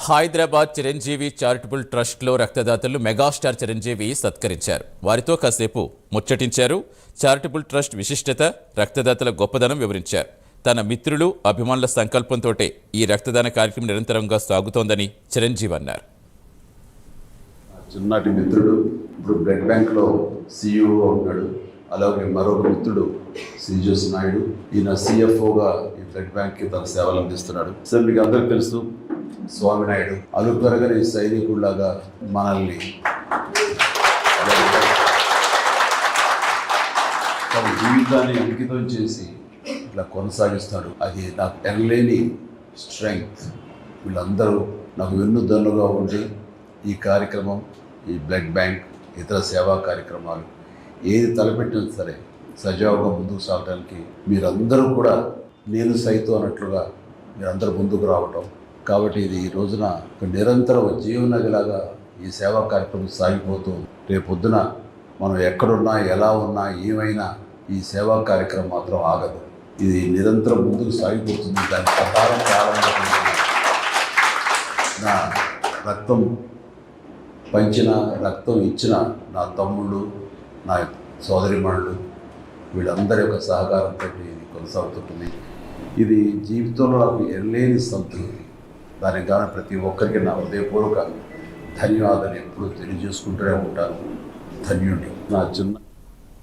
Hyderabad Chiranjeevi charitable ట్రస్ట్లో రక్తదాతలు megastar Chiranjeevi సత్కరించారు. వారితో కాసేపు ముచ్చటించారు. చారిటబుల్ ట్రస్ట్ విశిష్టత, రక్తదాతల గొప్పదనం వివరించారు. తన మిత్రులు, అభిమానుల సంకల్పంతోటే ఈ రక్తదాన కార్యక్రమం నిరంతరంగా సాగుతోందని చిరంజీవి అన్నారు. చిన్నటి మిత్రుడు ఇప్పుడు బ్లడ్ బ్యాంక్లో సిఇఓగా ఉన్నాడు. అలాగే మరొక మిత్రుడు శ్రీజోస్ నాయుడు, ఈయన సిఎఫ్ఓగా ఈ బ్లడ్ బ్యాంక్కి తన సేవలు అందిస్తున్నాడు. సార్ మీకు అందరికీ తెలుసు, స్వామి నాయుడు అలుపెరగని సైనికుడిలాగా మనల్ని తన జీవితాన్ని అంకితం చేసి ఇట్లా కొనసాగిస్తాడు. అది నాకు ఎనలేని స్ట్రెంగ్త్. వీళ్ళందరూ నాకు వెన్నుదన్నుగా ఉండి ఈ కార్యక్రమం, ఈ బ్లడ్ బ్యాంక్, ఇతర సేవా కార్యక్రమాలు ఏది తలపెట్టినా సరే సజావుగా ముందుకు సాగడానికి మీరందరూ కూడా నేను సైతం అన్నట్లుగా మీరందరూ ముందుకు రావటం. కాబట్టి ఇది ఈ రోజున ఒక నిరంతర జీవనదిలాగా ఈ సేవా కార్యక్రమం సాగిపోతూ రేపొద్దున మనం ఎక్కడున్నా, ఎలా ఉన్నా, ఏమైనా ఈ సేవా కార్యక్రమం మాత్రం ఆగదు. ఇది నిరంతరం ముందుకు సాగిపోతుంది. దాని ప్రకారం ప్రారంభం నా రక్తం పంచిన, రక్తం ఇచ్చిన నా తమ్ముళ్ళు, నా సోదరిమణులు, వీళ్ళందరి యొక్క సహకారంతో ఇది కొనసాగుతుంటుంది. ఇది జీవితంలో నాకు ఎనలేని సంతృప్తి. దానికి కానీ ప్రతి ఒక్కరికి నా హృదయపూర్వక ధన్యవాదాలు ఎప్పుడూ తెలియజేసుకుంటూనే ఉంటాను. ధన్యుడి నా చిన్న